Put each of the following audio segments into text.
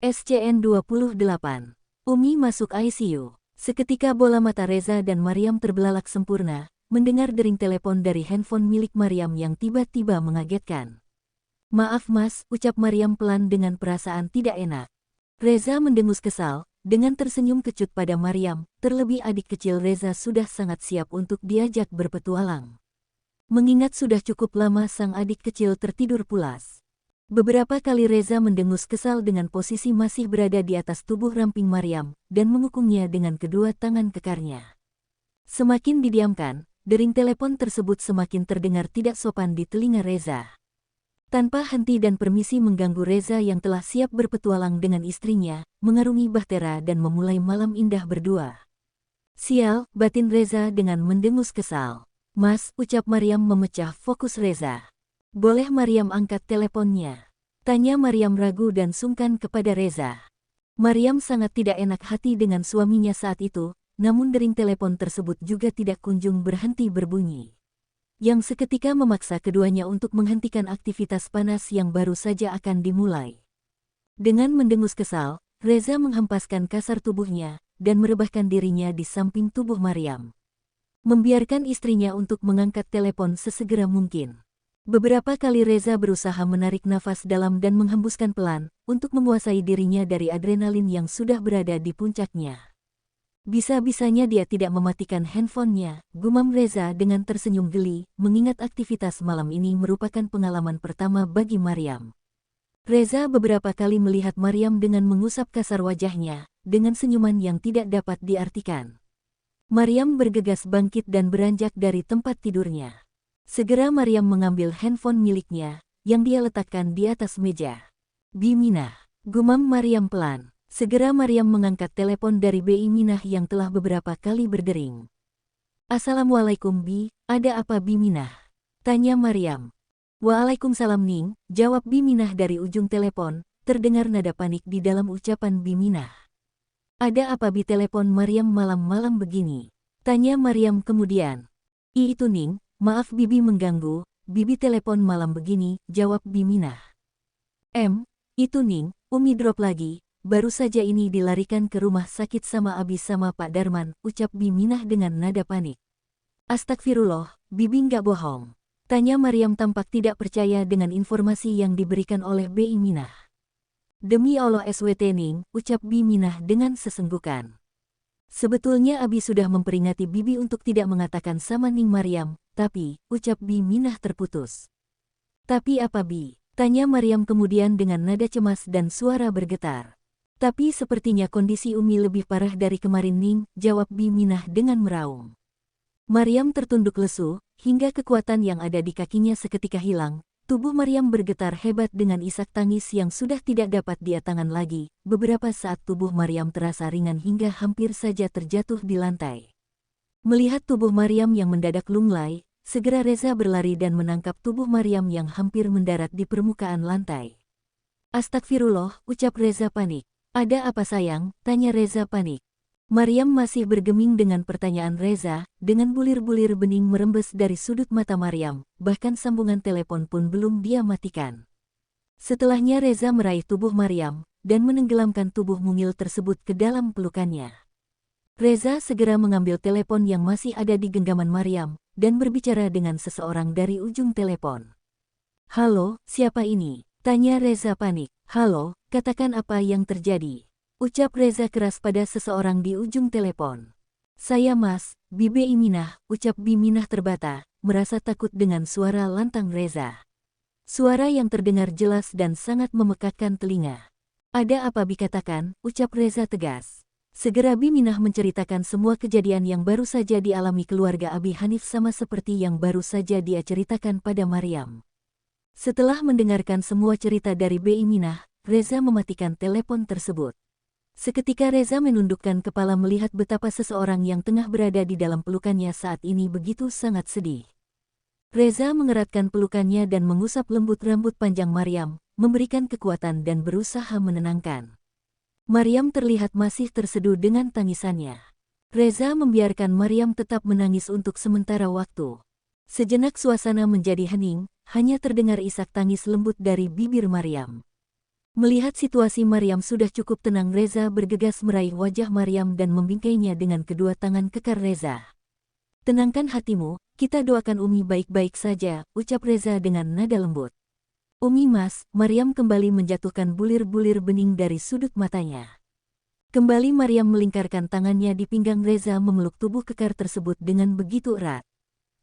SCN-28. Umi masuk ICU. Seketika bola mata Reza dan Maryam terbelalak sempurna, mendengar dering telepon dari handphone milik Maryam yang tiba-tiba mengagetkan. "Maaf mas," ucap Maryam pelan dengan perasaan tidak enak. Reza mendengus kesal, dengan tersenyum kecut pada Maryam, terlebih adik kecil Reza sudah sangat siap untuk diajak berpetualang. Mengingat sudah cukup lama sang adik kecil tertidur pulas. Beberapa kali Reza mendengus kesal dengan posisi masih berada di atas tubuh ramping Maryam, dan mengukungnya dengan kedua tangan kekarnya. Semakin didiamkan, dering telepon tersebut semakin terdengar tidak sopan di telinga Reza. Tanpa henti dan permisi mengganggu Reza yang telah siap berpetualang dengan istrinya, mengarungi bahtera dan memulai malam indah berdua. "Sial," batin Reza dengan mendengus kesal. "Mas," ucap Maryam memecah fokus Reza. "Boleh Maryam angkat teleponnya?" tanya Maryam ragu dan sungkan kepada Reza. Maryam sangat tidak enak hati dengan suaminya saat itu, namun dering telepon tersebut juga tidak kunjung berhenti berbunyi. Yang seketika memaksa keduanya untuk menghentikan aktivitas panas yang baru saja akan dimulai. Dengan mendengus kesal, Reza menghempaskan kasar tubuhnya, dan merebahkan dirinya di samping tubuh Maryam. Membiarkan istrinya untuk mengangkat telepon sesegera mungkin. Beberapa kali Reza berusaha menarik nafas dalam dan menghembuskan pelan, untuk menguasai dirinya dari adrenalin yang sudah berada di puncaknya. Bisa-bisanya dia tidak mematikan handphonenya, gumam Reza dengan tersenyum geli, mengingat aktivitas malam ini merupakan pengalaman pertama bagi Maryam. Reza beberapa kali melihat Maryam dengan mengusap kasar wajahnya, dengan senyuman yang tidak dapat diartikan. Maryam bergegas bangkit dan beranjak dari tempat tidurnya. Segera Maryam mengambil handphone miliknya, yang dia letakkan di atas meja. "Bi Minah," gumam Maryam pelan. Segera Maryam mengangkat telepon dari Bi Minah yang telah beberapa kali berdering. "Assalamualaikum Bi, ada apa Bi Minah?" tanya Maryam. "Waalaikumsalam Ning," jawab Bi Minah dari ujung telepon, terdengar nada panik di dalam ucapan Bi Minah. "Ada apa Bi telepon Maryam malam-malam begini?" tanya Maryam kemudian. "Itu Ning, maaf Bibi mengganggu, Bibi telepon malam begini," jawab Bi Minah. Itu Ning, Umi drop lagi, baru saja ini dilarikan ke rumah sakit sama Abi sama Pak Darman," ucap Bi Minah dengan nada panik. "Astagfirullah, Bibi nggak bohong," tanya Maryam tampak tidak percaya dengan informasi yang diberikan oleh Bi Minah. "Demi Allah SWT Ning," ucap Bi Minah dengan sesenggukan. "Sebetulnya Abi sudah memperingatkan Bibi untuk tidak mengatakan sama Ning Maryam, tapi," ucap Bi Minah terputus. "Tapi apa Bi?" tanya Maryam kemudian dengan nada cemas dan suara bergetar. "Tapi sepertinya kondisi Umi lebih parah dari kemarin Ning," jawab Bi Minah dengan meraung. Maryam tertunduk lesu, hingga kekuatan yang ada di kakinya seketika hilang. Tubuh Maryam bergetar hebat dengan isak tangis yang sudah tidak dapat dia tahan lagi. Beberapa saat tubuh Maryam terasa ringan hingga hampir saja terjatuh di lantai. Melihat tubuh Maryam yang mendadak lunglai, segera Reza berlari dan menangkap tubuh Maryam yang hampir mendarat di permukaan lantai. "Astagfirullah," ucap Reza panik. "Ada apa sayang?" tanya Reza panik. Maryam masih bergeming dengan pertanyaan Reza, dengan bulir-bulir bening merembes dari sudut mata Maryam, bahkan sambungan telepon pun belum dia matikan. Setelahnya Reza meraih tubuh Maryam, dan menenggelamkan tubuh mungil tersebut ke dalam pelukannya. Reza segera mengambil telepon yang masih ada di genggaman Maryam, dan berbicara dengan seseorang dari ujung telepon. "Halo, siapa ini?" tanya Reza panik. "Halo, katakan apa yang terjadi," ucap Reza keras pada seseorang di ujung telepon. "Saya Mas, Bibi Minah," ucap Bi Minah terbata, merasa takut dengan suara lantang Reza. Suara yang terdengar jelas dan sangat memekakkan telinga. "Ada apa Bi katakan," ucap Reza tegas. Segera Bi Minah menceritakan semua kejadian yang baru saja dialami keluarga Abi Hanif sama seperti yang baru saja dia ceritakan pada Maryam. Setelah mendengarkan semua cerita dari Bi Minah, Reza mematikan telepon tersebut. Seketika Reza menundukkan kepala melihat betapa seseorang yang tengah berada di dalam pelukannya saat ini begitu sangat sedih. Reza mengeratkan pelukannya dan mengusap lembut rambut panjang Maryam, memberikan kekuatan dan berusaha menenangkan. Maryam terlihat masih terseduh dengan tangisannya. Reza membiarkan Maryam tetap menangis untuk sementara waktu. Sejenak suasana menjadi hening, hanya terdengar isak tangis lembut dari bibir Maryam. Melihat situasi Maryam sudah cukup tenang, Reza bergegas meraih wajah Maryam dan membingkainya dengan kedua tangan kekar Reza. "Tenangkan hatimu, kita doakan Umi baik-baik saja," ucap Reza dengan nada lembut. "Umi Mas," Maryam kembali menjatuhkan bulir-bulir bening dari sudut matanya. Kembali Maryam melingkarkan tangannya di pinggang Reza memeluk tubuh kekar tersebut dengan begitu erat.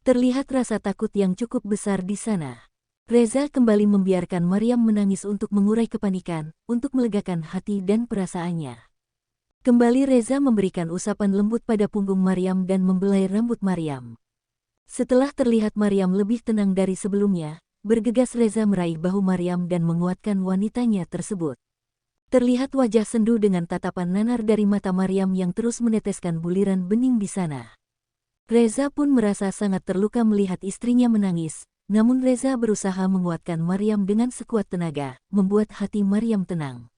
Terlihat rasa takut yang cukup besar di sana. Reza kembali membiarkan Maryam menangis untuk mengurai kepanikan, untuk melegakan hati dan perasaannya. Kembali Reza memberikan usapan lembut pada punggung Maryam dan membelai rambut Maryam. Setelah terlihat Maryam lebih tenang dari sebelumnya, bergegas Reza meraih bahu Maryam dan menguatkan wanitanya tersebut. Terlihat wajah sendu dengan tatapan nanar dari mata Maryam yang terus meneteskan buliran bening di sana. Reza pun merasa sangat terluka melihat istrinya menangis. Namun Reza berusaha menguatkan Maryam dengan sekuat tenaga, membuat hati Maryam tenang.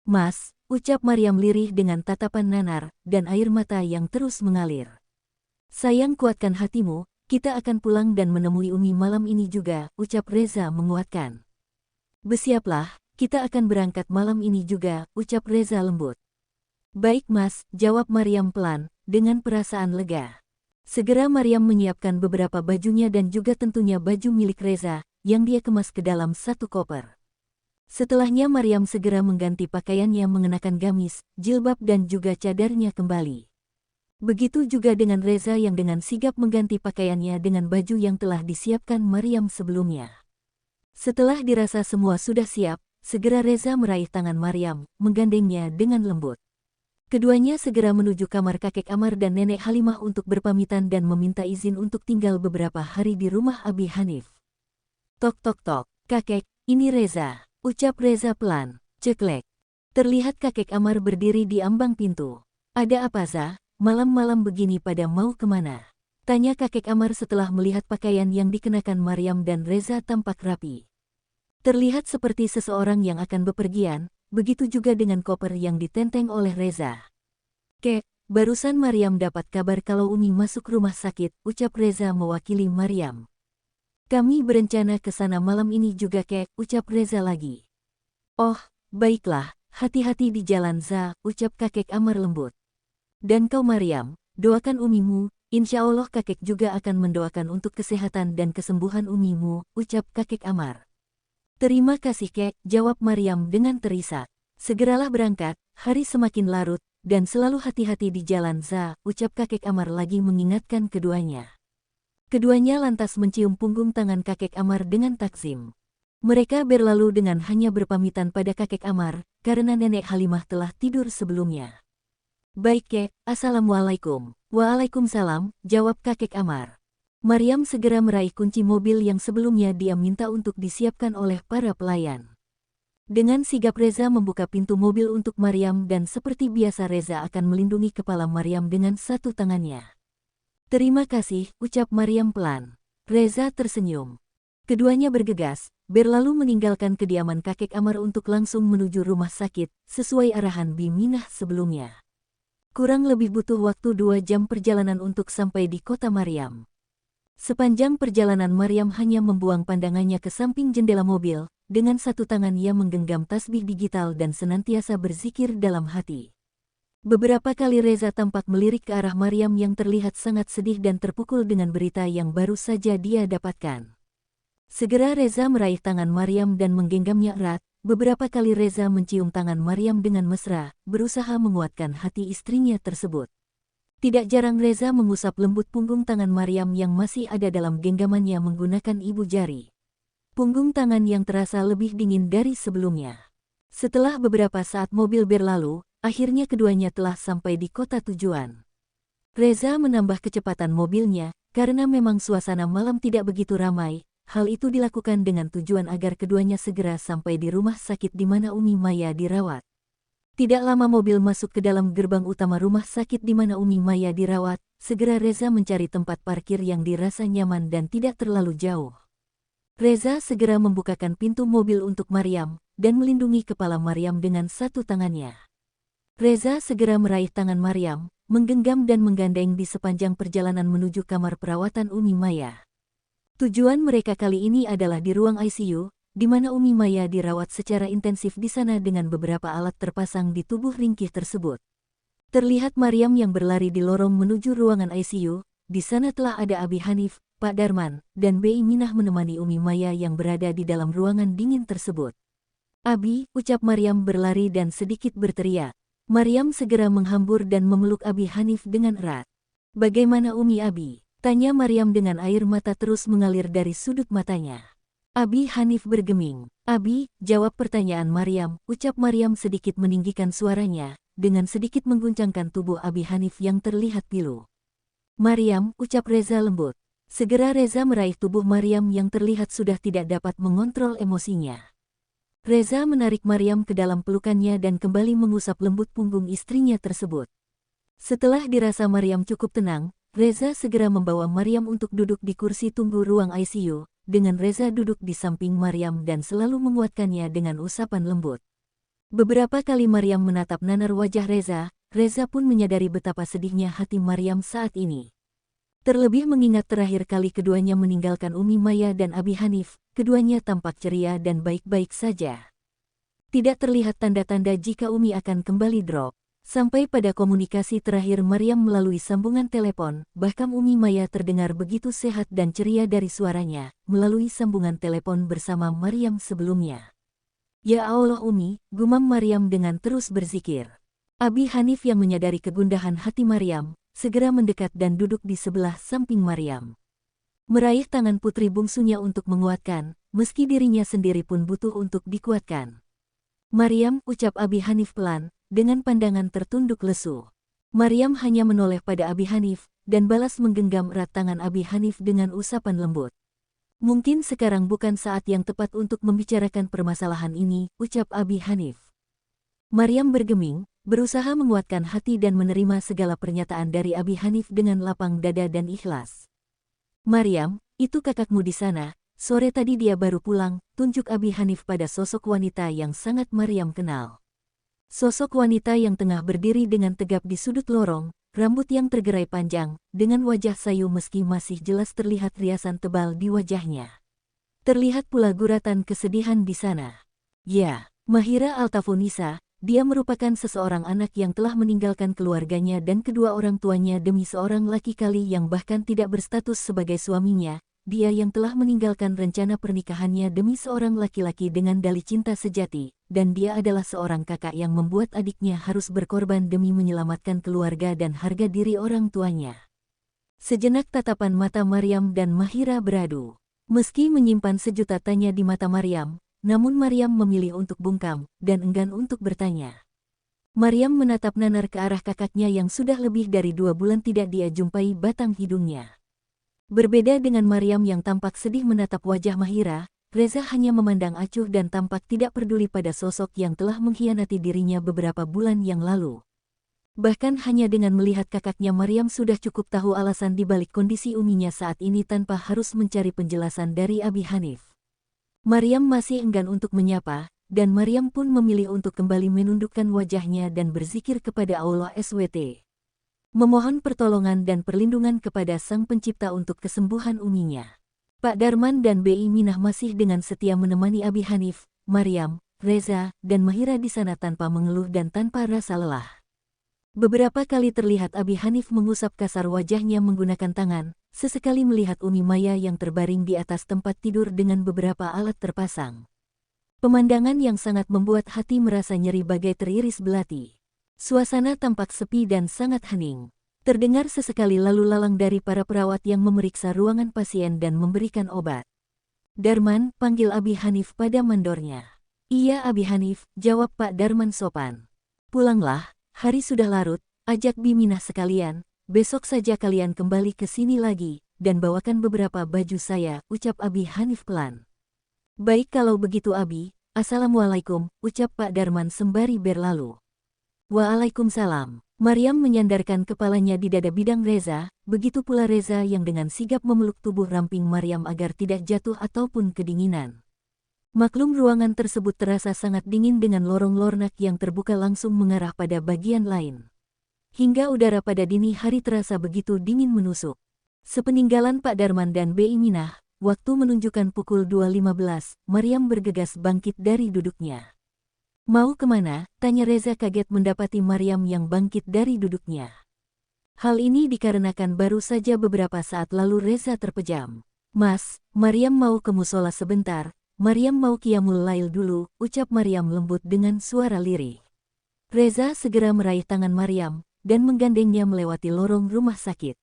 "Mas," ucap Maryam lirih dengan tatapan nanar dan air mata yang terus mengalir. "Sayang, kuatkan hatimu, kita akan pulang dan menemui Umi malam ini juga," ucap Reza menguatkan. "Bersiaplah, kita akan berangkat malam ini juga," ucap Reza lembut. "Baik Mas," jawab Maryam pelan, dengan perasaan lega. Segera Maryam menyiapkan beberapa bajunya dan juga tentunya baju milik Reza, yang dia kemas ke dalam satu koper. Setelahnya Maryam segera mengganti pakaiannya mengenakan gamis, jilbab dan juga cadarnya kembali. Begitu juga dengan Reza yang dengan sigap mengganti pakaiannya dengan baju yang telah disiapkan Maryam sebelumnya. Setelah dirasa semua sudah siap, segera Reza meraih tangan Maryam, menggandengnya dengan lembut. Keduanya segera menuju kamar kakek Amar dan nenek Halimah untuk berpamitan dan meminta izin untuk tinggal beberapa hari di rumah Abi Hanif. "Tok tok tok, kakek, ini Reza," ucap Reza pelan. Ceklek. Terlihat kakek Amar berdiri di ambang pintu. "Ada apa Za? Malam-malam begini pada mau kemana?" tanya kakek Amar setelah melihat pakaian yang dikenakan Maryam dan Reza tampak rapi. Terlihat seperti seseorang yang akan bepergian. Begitu juga dengan koper yang ditenteng oleh Reza. "Kek, barusan Maryam dapat kabar kalau Umi masuk rumah sakit," ucap Reza mewakili Maryam. "Kami berencana ke sana malam ini juga Kek," ucap Reza lagi. "Oh, baiklah, hati-hati di jalan Za," ucap kakek Amar lembut. "Dan kau Maryam, doakan Umimu, insya Allah kakek juga akan mendoakan untuk kesehatan dan kesembuhan Umimu," ucap kakek Amar. "Terima kasih Kek," jawab Maryam dengan terisak. "Segeralah berangkat, hari semakin larut, dan selalu hati-hati di jalan Za," ucap kakek Amar lagi mengingatkan keduanya. Keduanya lantas mencium punggung tangan kakek Amar dengan takzim. Mereka berlalu dengan hanya berpamitan pada kakek Amar, karena nenek Halimah telah tidur sebelumnya. "Baik Kek, Assalamualaikum." "Waalaikumsalam," jawab kakek Amar. Maryam segera meraih kunci mobil yang sebelumnya dia minta untuk disiapkan oleh para pelayan. Dengan sigap Reza membuka pintu mobil untuk Maryam dan seperti biasa Reza akan melindungi kepala Maryam dengan satu tangannya. "Terima kasih," ucap Maryam pelan. Reza tersenyum. Keduanya bergegas, berlalu meninggalkan kediaman kakek Amar untuk langsung menuju rumah sakit, sesuai arahan Bi Minah sebelumnya. Kurang lebih butuh waktu 2 jam perjalanan untuk sampai di kota Maryam. Sepanjang perjalanan Maryam hanya membuang pandangannya ke samping jendela mobil, dengan satu tangan ia menggenggam tasbih digital dan senantiasa berzikir dalam hati. Beberapa kali Reza tampak melirik ke arah Maryam yang terlihat sangat sedih dan terpukul dengan berita yang baru saja dia dapatkan. Segera Reza meraih tangan Maryam dan menggenggamnya erat. Beberapa kali Reza mencium tangan Maryam dengan mesra, berusaha menguatkan hati istrinya tersebut. Tidak jarang Reza mengusap lembut punggung tangan Maryam yang masih ada dalam genggamannya menggunakan ibu jari. Punggung tangan yang terasa lebih dingin dari sebelumnya. Setelah beberapa saat mobil berlalu, akhirnya keduanya telah sampai di kota tujuan. Reza menambah kecepatan mobilnya, karena memang suasana malam tidak begitu ramai. Hal itu dilakukan dengan tujuan agar keduanya segera sampai di rumah sakit di mana Umi Maya dirawat. Tidak lama mobil masuk ke dalam gerbang utama rumah sakit di mana Umi Maya dirawat, segera Reza mencari tempat parkir yang dirasa nyaman dan tidak terlalu jauh. Reza segera membukakan pintu mobil untuk Maryam, dan melindungi kepala Maryam dengan satu tangannya. Reza segera meraih tangan Maryam, menggenggam dan menggandeng di sepanjang perjalanan menuju kamar perawatan Umi Maya. Tujuan mereka kali ini adalah di ruang ICU, di mana Umi Maya dirawat secara intensif di sana dengan beberapa alat terpasang di tubuh ringkih tersebut. Terlihat Maryam yang berlari di lorong menuju ruangan ICU, di sana telah ada Abi Hanif, Pak Darman, dan Bi Minah menemani Umi Maya yang berada di dalam ruangan dingin tersebut. "Abi," ucap Maryam berlari dan sedikit berteriak. Maryam segera menghambur dan memeluk Abi Hanif dengan erat. "Bagaimana Umi Abi?" tanya Maryam dengan air mata terus mengalir dari sudut matanya. Abi Hanif bergeming. "Abi," jawab pertanyaan Maryam, ucap Maryam sedikit meninggikan suaranya, dengan sedikit mengguncangkan tubuh Abi Hanif yang terlihat pilu. "Maryam," ucap Reza lembut. Segera Reza meraih tubuh Maryam yang terlihat sudah tidak dapat mengontrol emosinya. Reza menarik Maryam ke dalam pelukannya dan kembali mengusap lembut punggung istrinya tersebut. Setelah dirasa Maryam cukup tenang, Reza segera membawa Maryam untuk duduk di kursi tunggu ruang ICU, dengan Reza duduk di samping Maryam dan selalu menguatkannya dengan usapan lembut. Beberapa kali Maryam menatap nanar wajah Reza, Reza pun menyadari betapa sedihnya hati Maryam saat ini. Terlebih mengingat terakhir kali keduanya meninggalkan Umi Maya dan Abi Hanif, keduanya tampak ceria dan baik-baik saja. Tidak terlihat tanda-tanda jika Umi akan kembali drop. Sampai pada komunikasi terakhir Maryam melalui sambungan telepon, bahkan Umi Maya terdengar begitu sehat dan ceria dari suaranya, melalui sambungan telepon bersama Maryam sebelumnya. "Ya Allah Umi," gumam Maryam dengan terus berzikir. Abi Hanif yang menyadari kegundahan hati Maryam, segera mendekat dan duduk di sebelah samping Maryam. Meraih tangan putri bungsunya untuk menguatkan, meski dirinya sendiri pun butuh untuk dikuatkan. "Maryam," ucap Abi Hanif pelan, dengan pandangan tertunduk lesu. Maryam hanya menoleh pada Abi Hanif, dan balas menggenggam erat tangan Abi Hanif dengan usapan lembut. "Mungkin sekarang bukan saat yang tepat untuk membicarakan permasalahan ini," ucap Abi Hanif. Maryam bergeming, berusaha menguatkan hati dan menerima segala pernyataan dari Abi Hanif dengan lapang dada dan ikhlas. "Maryam, itu kakakmu di sana, sore tadi dia baru pulang," tunjuk Abi Hanif pada sosok wanita yang sangat Maryam kenal. Sosok wanita yang tengah berdiri dengan tegap di sudut lorong, rambut yang tergerai panjang, dengan wajah sayu meski masih jelas terlihat riasan tebal di wajahnya. Terlihat pula guratan kesedihan di sana. Ya, Mahira Altafonisa, dia merupakan seseorang anak yang telah meninggalkan keluarganya dan kedua orang tuanya demi seorang laki-laki yang bahkan tidak berstatus sebagai suaminya. Dia yang telah meninggalkan rencana pernikahannya demi seorang laki-laki dengan dalih cinta sejati, dan dia adalah seorang kakak yang membuat adiknya harus berkorban demi menyelamatkan keluarga dan harga diri orang tuanya. Sejenak tatapan mata Maryam dan Mahira beradu. Meski menyimpan sejuta tanya di mata Maryam, namun Maryam memilih untuk bungkam, dan enggan untuk bertanya. Maryam menatap nanar ke arah kakaknya yang sudah lebih dari 2 bulan tidak dia jumpai batang hidungnya. Berbeda dengan Maryam yang tampak sedih menatap wajah Mahira, Reza hanya memandang acuh dan tampak tidak peduli pada sosok yang telah mengkhianati dirinya beberapa bulan yang lalu. Bahkan hanya dengan melihat kakaknya Maryam sudah cukup tahu alasan dibalik kondisi uminya saat ini tanpa harus mencari penjelasan dari Abi Hanif. Maryam masih enggan untuk menyapa, dan Maryam pun memilih untuk kembali menundukkan wajahnya dan berzikir kepada Allah SWT. Memohon pertolongan dan perlindungan kepada Sang Pencipta untuk kesembuhan uminya. Pak Darman dan Bi Minah masih dengan setia menemani Abi Hanif, Maryam, Reza, dan Mahira di sana tanpa mengeluh dan tanpa rasa lelah. Beberapa kali terlihat Abi Hanif mengusap kasar wajahnya menggunakan tangan, sesekali melihat Umi Maya yang terbaring di atas tempat tidur dengan beberapa alat terpasang. Pemandangan yang sangat membuat hati merasa nyeri bagai teriris belati. Suasana tampak sepi dan sangat hening. Terdengar sesekali lalu lalang dari para perawat yang memeriksa ruangan pasien dan memberikan obat. "Darman," panggil Abi Hanif pada mandornya. "Iya Abi Hanif," jawab Pak Darman sopan. "Pulanglah, hari sudah larut, ajak Bi Minah sekalian, besok saja kalian kembali ke sini lagi, dan bawakan beberapa baju saya," ucap Abi Hanif pelan. "Baik kalau begitu Abi, Assalamualaikum," ucap Pak Darman sembari berlalu. "Waalaikumsalam." Maryam menyandarkan kepalanya di dada bidang Reza, begitu pula Reza yang dengan sigap memeluk tubuh ramping Maryam agar tidak jatuh ataupun kedinginan. Maklum ruangan tersebut terasa sangat dingin dengan lorong lornak yang terbuka langsung mengarah pada bagian lain. Hingga udara pada dini hari terasa begitu dingin menusuk. Sepeninggalan Pak Darman dan Bi Minah, Waktu menunjukkan pukul 2.15, Maryam bergegas bangkit dari duduknya. Mau kemana? Tanya Reza kaget mendapati Maryam yang bangkit dari duduknya. Hal ini dikarenakan baru saja beberapa saat lalu Reza terpejam. Mas, Maryam mau ke musola sebentar. Maryam mau qiyamul lail dulu, ucap Maryam lembut dengan suara lirih. Reza segera meraih tangan Maryam dan menggandengnya melewati lorong rumah sakit.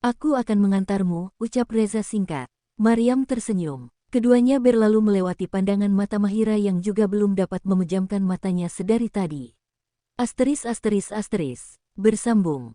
Aku akan mengantarmu, ucap Reza singkat. Maryam tersenyum. Keduanya berlalu melewati pandangan mata Mahira yang juga belum dapat memejamkan matanya sedari tadi. Bersambung.